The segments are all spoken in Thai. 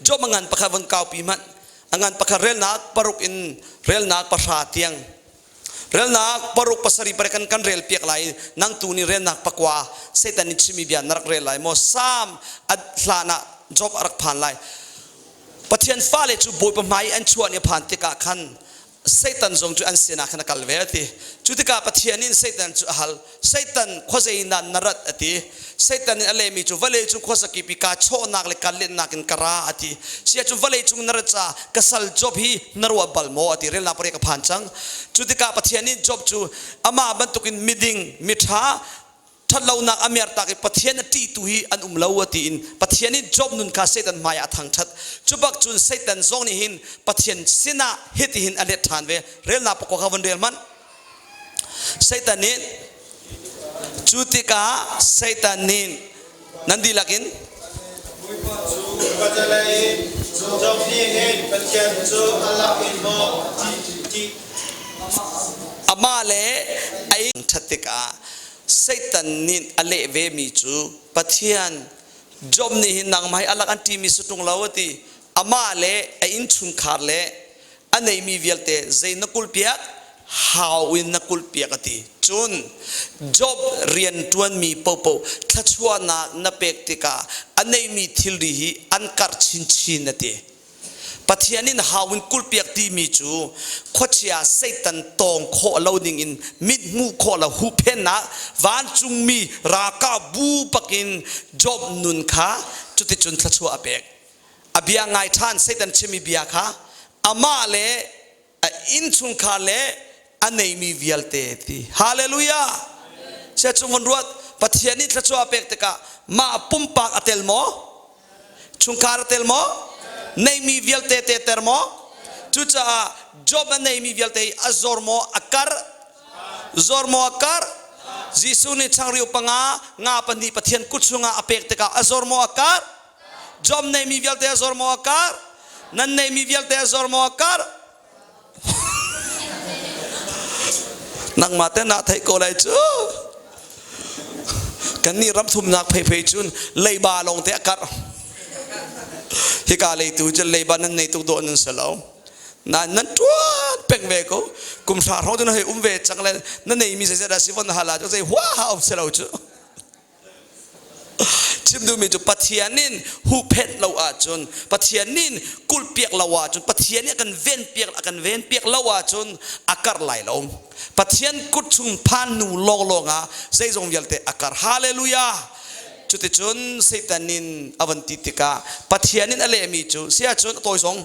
job mangan pakhawan kau pi man angan pakha rel nak paruk in rel nak pasha tiang rel nak paruk pasari parekan kan rel piak lai nang tu ni rel nak pakwa setan ni chimi bian narak rel lai mo sam ad hlana job arak phan lai pathian fa le chu boy pa mai an chuan ni phan tika khan Satan zong chu an sina khana kalverti chutika pathianin Satan chu hal Satan khozei na narat ati Satan in alemi chu vale chu khosaki pika cho nak le kalin nakin kara ati sia chu vale chu naratcha kasal job hi narwa balmo ati rel na pare ka phanchang chutika pathianin job chu ama bantukin miding mitha thalau nak amer ta ke pathian ti tu hi an umlo ati in pathianin job nun ka Satan maya thang that chubak chun Satan zong ni hin pathian sina hiti hin alet than ve rel na pako khawan rel man Satanin chutika Satanin nandi lakin amale ai thatika Satan nin ale ve mi chu pathian job ni hin nang mai alak anti mi sutung lawati amale a in chung khar le anei mi velte zain nakul piak how in nakul piak ati chun job rian tuan mi popo thachua na pek tika anei mi thilri hi ankar chin chin ati pathianin hawin kulpiak ti mi chu khochia Satan tong kho loading in mid mu kho la hu pen na van chung mi raka bu pakin job nun kha chuti chun thlachu apek abia ngai than Satan chimi bia kha ama le in chung kha le anei mi vialte ti hallelujah se chungon ruat pathianin thlachu apek te ka ma pumpak atel mo chung khar atel mo nei mi vialte te termo chucha job nei mi vialte azormo akar zormo akar jisu ni changriu panga nga pani pathian kutsunga apek te ka azormo akar job nei mi vialte azormo akar nan nei mi vialte azormo akar nang mate na thai ko lai chu kan ni ram thum nak phei phei chun leiba long te akar hikale tu je lebanon nei tu do nan salo na nan tuan peng ve ko kum sa ro don he ve changle na nei mi se da sivon hala jo sei wow salo chu chimdu mi chu pathianin hu phet lo a chun pathianin kul piak lawa chun pathian kan ven piak lawa chun akar lai lo pathian kut chung phan nu longa sei jong yalte akar hallelujah chuti chun Satanin avanti tika pathianin ale mi chu sia chun toy song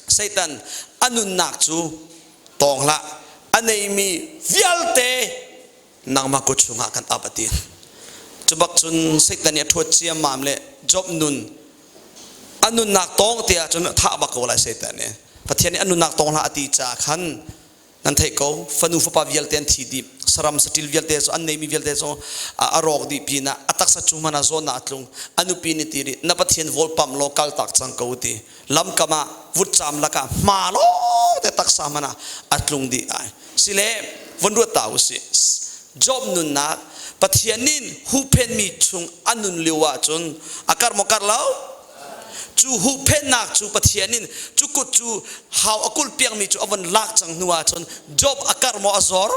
Satan anun nak chu tongla anei mi vialte nang ma ko chunga kan apatin chubak chun Satan ya thot chiam mamle job nun anun nak tong tia chun tha ba ko la Satan ne pathianin anun nak tong la ati cha khan nan thai ko fanu fa vialte thi di saram satil vialte so annei mi vialte so arok di pina atak sa chumana zona atlung anu pini tiri na pathian vol pam local tak chang ko ti lam kama vut cham laka ma lo te tak samana atlung di ai sile vonru tau si job nun na pathianin hu pen mi chung anun liwa chun akar mokar lau chu hu pen nak chu pathianin chu ku chu how akul piang mi chu avan lak chang nuwa chun job akar mo azor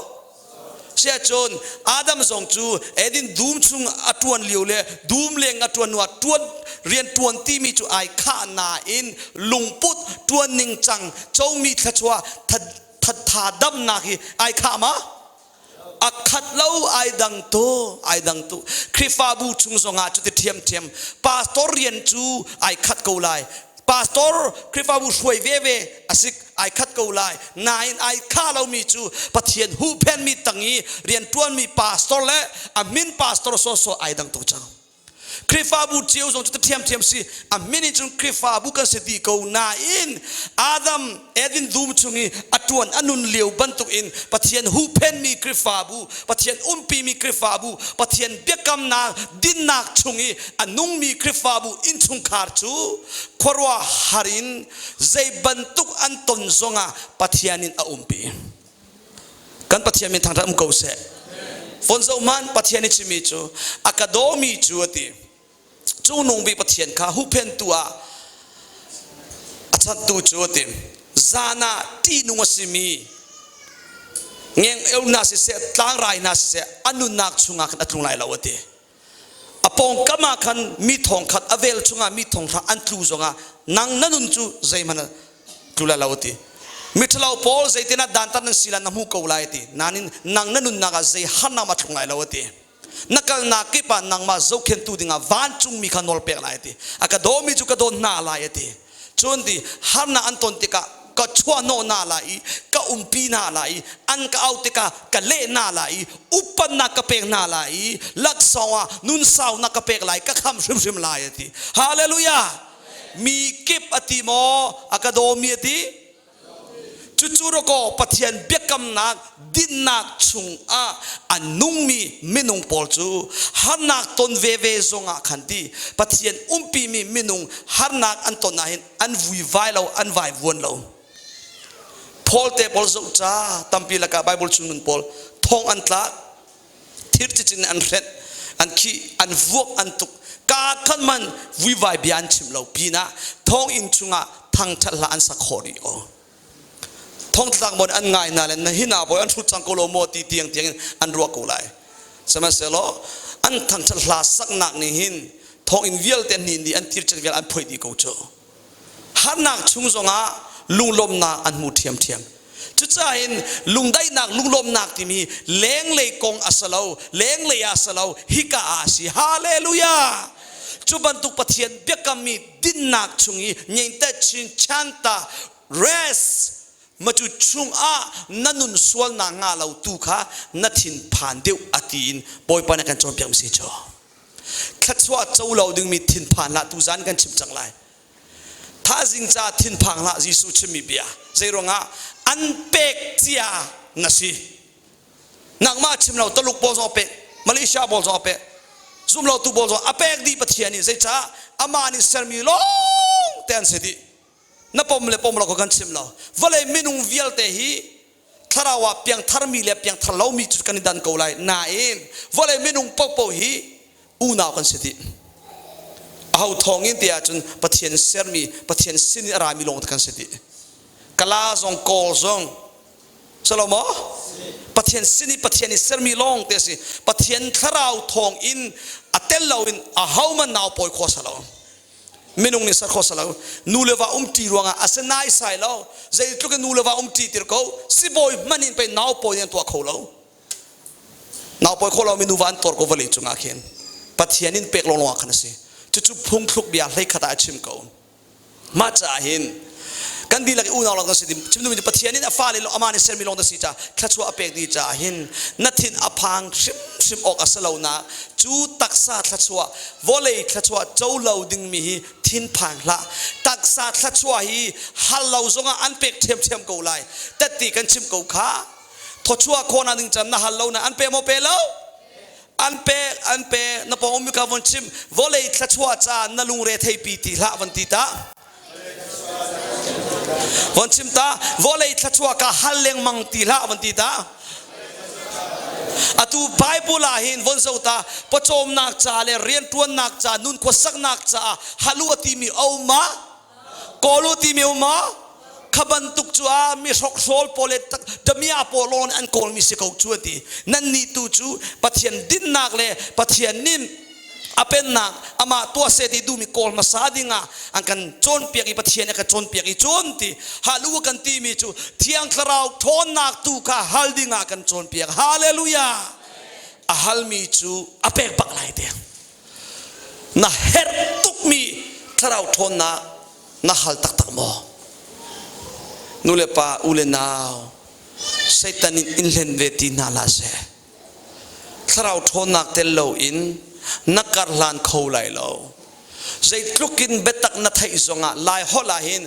sia chon adam zong chu edin dum chung atuan liule dum leng atuan nuwa tuan rian tuan ti mi chu ai kha na in lungput tuan ning chang chau mi thachwa tha dam na ki ai kha ma akhat lau ai dang tu krifa bu chung zonga chu ti thiam pastor rian chu ai khat ko lai pastor krifa bu shoi ve asik ai khat ko lai nine ai kha lau mi chu pathian hu pen mi tangi rian tuan mi pastor le amin pastor so ai dang tu chang krifa bu chiu zong chu thiam si amin chung krifa bu ka seti ko na in adam edin dum chungi atuan anun liu bantuk in pathian hu pen mi krifa bu pathian umpi mi krifa bu pathian bekam na din nak chungi anung mi krifa bu in chung khar chu khorwa harin zai bantuk anton zonga pathianin a umpi kan pathian min thang ram ko se fonzo man pathian chimi chu akadomi chu ati chu nong bi pathian kha hu pen tua ชัดตูจูติมจานาตีนุงสิมีเงี้ยเอวนาสิเสตั้งไรนาสิเสอนุนักชุงกันอัตลุงไลลาวติอปองกามาคันมีทองขัดอเวลชุงมีทองขัดอันตรูจงนังนันุนจูใจมันตุลาลาวติมิทลาวพอลใจตินาดันตันสิลานามุกเอาไลตินานินนังนันุนนักใจฮันนามาทุงไลลาวตินักนักกิปานังมาโจเข็นตูดิงาวันจุงมีขนอลเปกไลติอากาโดมิจุกาโดนาไลติจนดีฮันนาอันตนติกาก็ชัวโนนาไลก็ปีนาไลอันก็เอาติกาก็เล่นาไลอุปนักกะเปกนาไลลักษวะนุนสาวนักกะเปกไลก็คำชิมไลติฮาเลลูยามีกิบอติโมอากาโดมีติจู่ๆก็ปะเทียนเบียกำนักดินนักชุงอันนุ่งมีมินุงปอลจูฮันนักตนเวเวจงขันดีปะเทียนปีมีมินุงฮันนักอันตนนาหินอันวุยไวเราอันไววนเราพอลเตพอลจุจ้าตัมปีละกาไบเบิลชุนุนพอลทองอันตละทิรจินอันเร็ดอันขี้อันวกอันตุกกาขันมันวุยไวเบียนชิมเราปีนะทองอินชุงทั้งทัลละอันสักขอริโอท่องตักบนอันง่ายนั่นแหละหินาบอยอันทุจังโกโลโมตีเตียงอันรัวกูไลสมัยเสลออันทั้งฉลาดสักนักนี่หินท่องอินเวลเตนินดีอันทิรจักเวลอันพอยดีกูโจฮันนักชุงจงลุงลมนักอันมูเทียมจุดใจเห็นลุงได้นักลุงลมนักที่มีเล้งเลยกงอัสลาวเล้งเลยอัสลาวฮิกาอาสิฮาเลลูยาจุบันตุกปะเทียนเบียกมีดินนักชุงยี่ยิงแต่ชินชันตาเรสมาจุดชุงนันนุนสวลนางาเราตูขานัดหินผ่านเดียวอตีนบอยปานกันจอมเปียมเสียจ่อขัดสวดเจ้าเราดึงมีทินผ่านละตูจานกันชิมจังไรถ้าจิงจ้าทินผ่านละยิสุชิมีเบียใจรองอันเป็กเจียนัสินักมาชิมเราตลุกบอลจอเป็กมาเลเซียบอลจอเป็กซุ่มเราตูบอลจออเป็กดีปะเทียนี่ใจจ้าอามานิเซอร์มีลงเต้นเสดีนับปมเลปมเราก็กันชิมเราวันเลยมินุงวิลเตหีทาราวะเพียงทารมีเล็บเพียงทารเรามีจุดกันดันเกาไลน่าเองวันเลยมินุงปกปหีอูนาวกันสิทีเอาทองอินเดียจนปะเทียนเซอร์มีปะเทียนซินอารามีลงกันสิทีกลาซองโกซองสโลโมปะเทียนซินปะเทียนเซอร์มีลงเตสิปะเทียนทาราวทองอินอัตเตลลาวินอาฮาวมันนาวปอยโคสลามินุงนิสักข้อสลาวนูเลวาตีรวงอาเซนายสายแล้วใจทุกนูเลวาตีติรเขาสิบอยมันอินไปนาวปอยยันตัวเขาแล้วนาวปอยเขาเรามินูวันตัวเขาวลีจุงอาเขียนปัจจัยนินเป็กลงขันสิจุดพุ่งทุกเบียร์ให้ขดาชิมเขามาจ่าหินกันดีลักอูนาวลงกันสิชิมดูมีปัจจัยนินฟ้าเลยอามานิเซมิลงกันสิจ้าขัดชัวเป็กดีจ่าหินนัดหินอพังชิมออกอาสลาวนาจูตักษาขัดชัววอลเลยขัดชัวเจ้าเหล่าดึงมีทินพังละตักษาขัดชัวฮีฮัลเหล่าจงอันเป็กเทียมกูไลแต่ตีกันชิมกูขาทชัวคนอันดึงจำนะฮัลเหล่านะอันเป็กโมเป็กแล้วอันเป็กนับปองมิกาวันชิมวอลเลยขัดชัวจ้านั่ลุงเรทให้ปีติละวันติตาวันชิมตาวอลเลยขัดชัวกะฮัลเลงมังติละวันติตาอตูไบเบิลาหินวันเสาร์ตาปจมนักจ่าเลยเรียนตัวนักจ่านุนขวสักนักจ่าฮัลลูตีมีเอามากอลูตีมีเอามาขบันตุกจัวมีสกโซลโพเลตดมีอาโปโลนอันโกลมีสิกจวตีนั่นนี่ตูจูปะเทียนดินนักเลยปะเทียนนิมอาเป็นนักอามาตัวเสดีดูมีโกลมาซาดิงาอันกันโจนเปียกปะเทียนกันโจนเปียกโจนตีฮัลลูกันตีมีจูเทียงคราวทอนนักตูกาฮัลดิงากันโจนเปียกฮาเลลูยาฮัลมีจูอาเป็กปักไลเดียน่าเฮร์ตุกมีคราวทอนนักน่าฮัลตักโมนูเลปาอูเลนาวไซตันินอินเลนเวตินาลาเซคราวทอนนักเตลโลอินนักการลานเขาไลโลใจทุกินเบตักนัทไทยสงะลายฮอลาหิน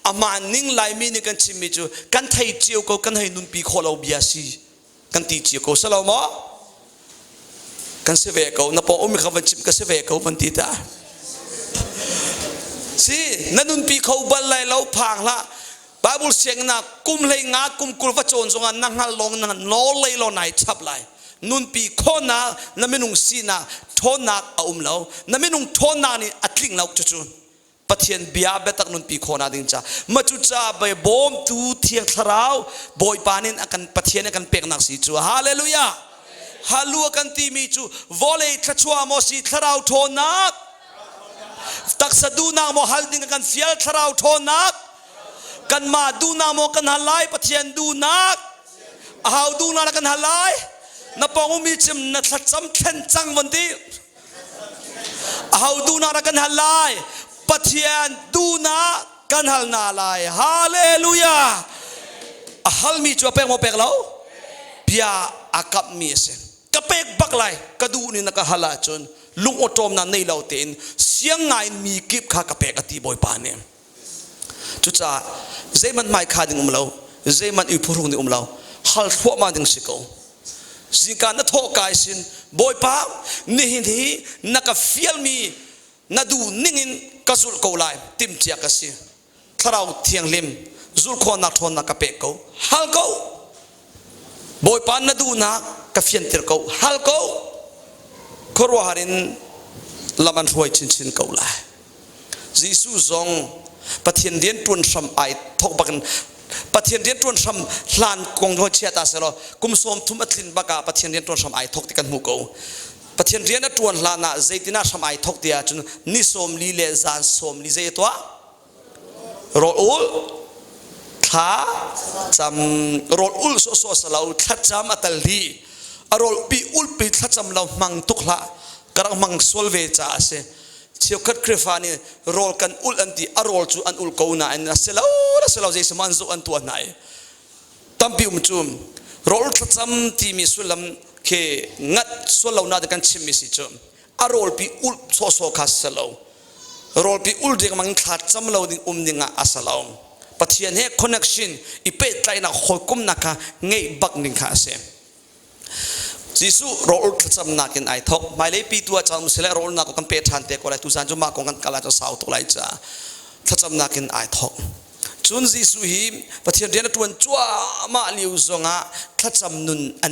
อามานิ่งลายมีนี่กันชิมิจูกันไทยเจียวก็กันให้นุนปีโคลาเบียซีกันตีเจียวก็สลามะกันเสวกเขานับว่าอุมิขวันชิมกันเสวกเขาบันติตาสินั่นนุนปีเขาบัลไลเราพังละบาบุลเสียงนักกุมเลยงากุมกุลวัชโจนสงะนั่งหันลงนั่งโนเลยโลไหนชับไลนุนปีโคนานั่นไม่นุ่งสีนาทอนักอุ้มเรานั่นไม่นุ่งทอนานี่อัดลิงเราจุดๆป ปะเทียนเบียเบตักนุนปีโคนาดิงจ้ามาจุจ้าใบบอมตูเทียงทราวบอยปานินอากันปะเทียนอากันเปียกนักสีจูฮาเลลูยาฮาลัวกันตีมีจูวอลเลย์ทัชวามอสีทราวโทนักตักสะดูนางโมฮัลดิงกันเฟียลทราวโทนักกันมาดูนางโมกันฮัลไลปะเทียนดูนักหาวดูนากันฮัลไลนับปองมีจิมนัดจำเข็นจังวันดีหาวดูนากันฮัลไลปะเทียนดูนากันฮัลนาไลฮาเลลูยาฮัลมีจัวเปกโมเปกเราเปียอากับมีเสกะเปกบักไลกระดูนี่นักฮัลลาจนลุงอตรมนั้นในเราเต็นเสียงไงมีกิบข้ากะเปกอติบอยปานเนี่ยจุดจ้าเจมันไม่ขาดดิ่งเราเจมันอุปรุงดิ่งเราฮัลทั่วมาดิ่งสิโก้สิ่งการนัทโทกายสินบอยป้านี่หินที่นักฟิลมีนัดูนิ่งินกระสุนโกไลติมเจียกสิทาราวเทียงลิมจุลโคนักทนนักเปกโกฮัลโกบอยป้านัดูนักกฟินเตอร์โกฮัลโกครัวหารินลามันรวยชินชินโกไลจิสุซงปะเทียนเดียนตุนสมไอทกบักันปะเทียนเดียนตุนสมลานกงโดเชียตาเสลกุมสมทุมัดลินบักาปะเทียนเดียนตุนสมไอทกติกันหูโกปะเทียนเดียนตุนลานาเจตินาสมไอทกเดียจนนิสมลีเลจานสมลีเจตัวโรอุลท้าจำโรอุลโซโซสลาวทัดจำอัตลีอโรปีอุลปีทัดจำเรามังตุกละกระมังสวลเวจ่าเสเชี่ยวคัดคริฟานี่โรลกันอุลอันตีอโรลจูอันอุลกูน่าอันนั้นเสลาวเจสมันจูอันตัวไหนตั้มพิวมจูมโรลทัดจำที่มีสุลัมเคงัดสวลาวนาดกันชิมิสิจูมอโรลปีอุลโซโซคัสเสลาวโรลปีอุลเด็กมังทัดจำเราดิ่งดิ่งอาสลาวปะเทียนเฮคอนเนคชั่นอีเป็ดไลน์นักหอยกุมนักเงยบักดิ่งข้าเสจิสุโรลจำนักกินไอทอกไม่เลยปีตัวจำเสลโรลนักกันเป็ดทันเตะก็เลยตุสันจุมากันกาลาจะสาวตัวไรจ้าจำนักกินไอทอกจุนจิสุหิมปะเทียนเดียนตัวจั่วมาลิวซงะจำนุน